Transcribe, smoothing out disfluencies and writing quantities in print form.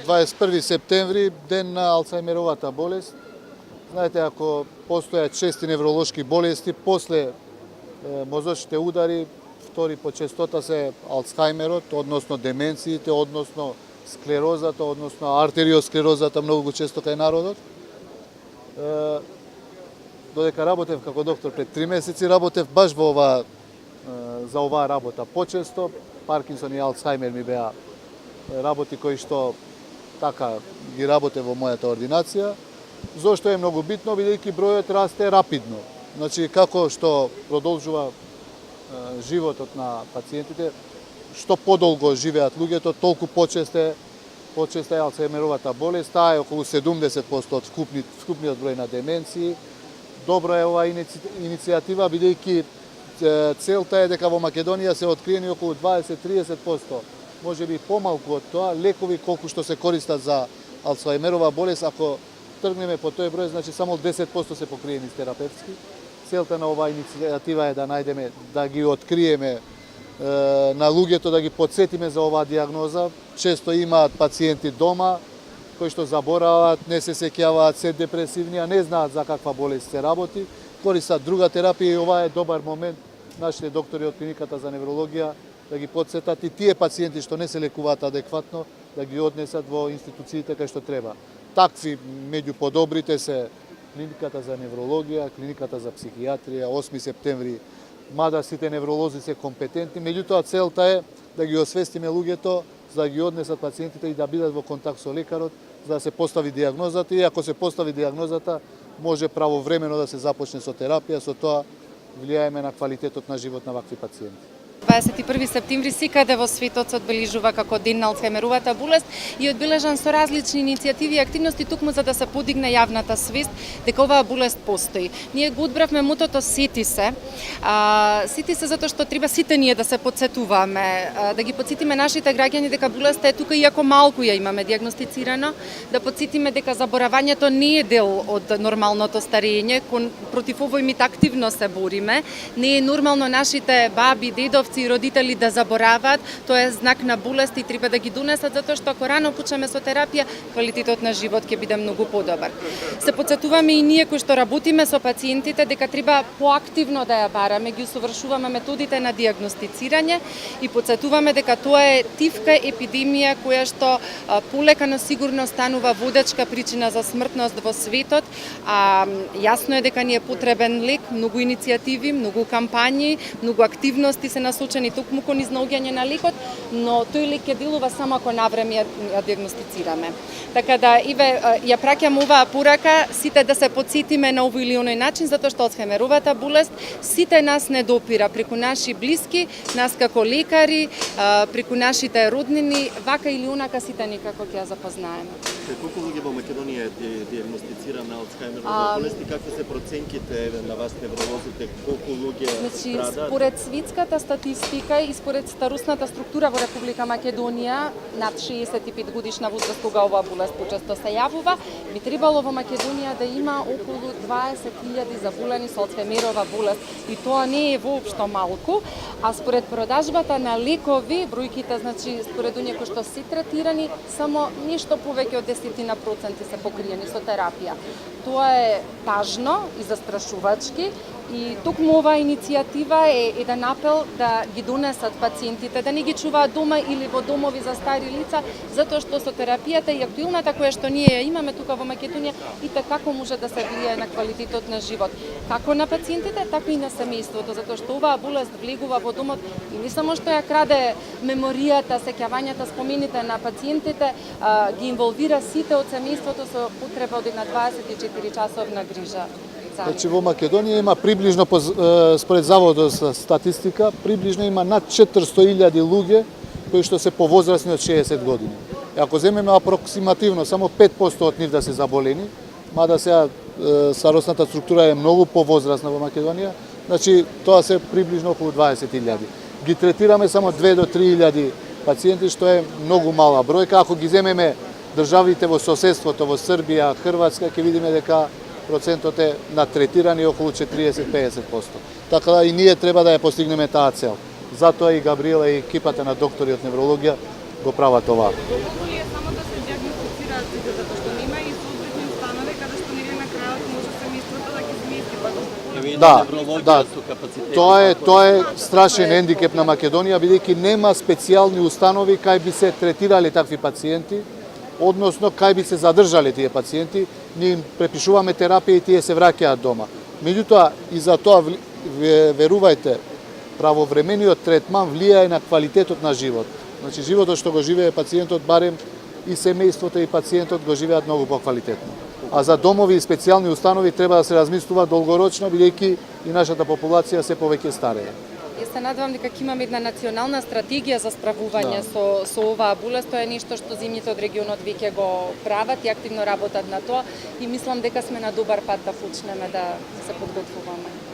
21 септември, ден на Алцхаймеровата болест. Знаете, ако постојат чести невролошки болести, после мозочните удари, втори по честота се Алцхаймерот, односно деменциите, односно склерозата, односно артериосклерозата, многу често кај народот. Додека работев како доктор пред 3 месеци, работев баш за оваа работа почесто. Паркинсон и Алцхаймер ми беа работи кои што така ги работе во мојата ординација. Зошто е многу битно? Бидејќи бројот расте рапидно. Значи, како што продолжува животот на пациентите, што подолго живеат луѓето, толку почесте е Алцхаймеровата болест. Таа е околу 70% од вкупниот број на деменции. Добро е оваа иницијатива, бидејќи целта е дека во Македонија се откриени околу 20-30%, може би помалку од тоа, лекови колку што се користат за Алцхаймерова болест. Ако тргнеме по тој број, значи само 10% се покриени терапевтски. Целта на оваа иницијатива е да најдеме, да ги откриеме на луѓето, да ги подсетиме за оваа диагноза. Често имаат пациенти дома кои што забораваат, не се сеќаваат, се депресивни, а не знаат за каква болест се работи, користат друга терапија и ова е добар момент нашите доктори од клиниката за неврологија да ги подсетат и тие пациенти што не се лекуваат адекватно, да ги однесат во институциите кај што треба. Такви меѓу подобрите се клиниката за неврологија, клиниката за психијатрија, 8 септември, мада сите невролози се компетентни, меѓутоа целта е да ги освестиме луѓето, за да ги однесат пациентите и да бидат во контакт со лекарот, за да се постави диагнозата и ако се постави диагнозата, може правовремено да се започне со терапија, со тоа влијаеме на квалитетот на живот на вакви пациенти. 21 септември секаде во светот се одбележува како ден на Алцхаймеровата болест и одбележан со различни иницијативи и активности токму за да се подигне јавната свест дека оваа болест постои. Ние го одбравме мотото сети се. Сети се затоа што треба сите ние да се подсетуваме, да ги подсетиме нашите граѓани дека болеста е тука иако малку ја имаме диагностицирано, да подсетиме дека заборавањето не е дел од нормалното старење, против овој мит активно се бориме. Не е нормално нашите баби, дедовци и родители да забораваат, тоа е знак на болест и треба да ги донесат, затоа што ако рано почнеме со терапија, квалитетот на живот ќе биде многу подобар. Се подсетуваме и ние кои што работиме со пациентите дека треба поактивно да ја бараме, ги усовршуваме методите на диагностицирање и подсетуваме дека тоа е тивка епидемија која што полека но сигурно станува водечка причина за смртност во светот. Јасно е дека ни е потребен лек, многу иницијативи, многу кампањи, многу активности се насочени токму кон изнаоѓање на лекот, но тој лек ќе делува само ако навреме ја диагностицираме. Така да, ја праќам оваа порака, сите да се подсетиме на овој или оној начин, затоа што Алцхаймеровата болест сите нас не допира, преку наши блиски, нас како лекари, преку нашите роднини, вака или онака сите некако ќе ја запознаеме. Колку луѓе во Македонија е диагностицирана Алцхаймерова болест и какви се проценките на вас невролозите, колку луѓе страдат? Според светската статистика и според старосната структура во Република Македонија, над 65 годишна возраст кога оваа болест почесто се јавува, би требало во Македонија да има околу 20.000 заболени со Алцхаймерова болест и тоа не е воопшто малку, а според продажбата на лекови, бројките, значи според оние кои што се третирани, само нешто повеќе од 10% се покриени со терапија. Тоа е тажно и застрашувачки и токму оваа иницијатива е еден апел да ги донесат пациентите, да не ги чуваат дома или во домови за стари лица, затоа што со терапијата и актуелната која што ние ја имаме тука во Македонија и како може да се влијае на квалитетот на живот, како на пациентите, така и на семејството, затоа што оваа болест влегува во домот и не само што ја краде меморијата, сеќавањата, спомените на пациентите, ги инволвира сите од семејството со потреба од една 24 часовна грижа. Значи во Македонија има приближно, според Заводот за статистика, приближно има над 400.000 луѓе кои што се повозрасни од 60 години. И ако земеме апроксимативно само 5% од нив да се заболени, мада сега старосната структура е многу повозрасна во Македонија, значи тоа се приближно околу 20.000. Ги третираме само 2 до 3.000 пациенти, што е многу мала бројка. Ако ги земеме државите во соседството, во Србија, Хрватска, ќе видиме дека процентот е на третирани околу 40-50%. Така да и ние треба да ја постигнеме таа цел. Затоа и Габриела и екипата на доктори од неврологија го прават ова. Долго ли е само да се диагностицира Да, неврологија да. со капацитети. Тоа е страшен ендикеп на Македонија, бидејќи нема специјални установи кај би се третирале такви пациенти, односно кај би се задржале тие пациенти, ние им препишуваме терапија и тие се враќаат дома. Меѓутоа, и за тоа, верувајте, правовремениот третман влијае на квалитетот на живот. Значи, животот што го живее пациентот, барем и семејството и пациентот го живеат многу поквалитетно. А за домови и специјални установи треба да се размислува долгорочно, бидејќи и нашата популација се повеќе старее. Јас се надевам дека ќе имаме една национална стратегија за справување Да. со оваа болест. Тоа е нешто што земјите од регионот веќе го прават и активно работат на тоа и мислам дека сме на добар пат да почнеме да се подготвуваме.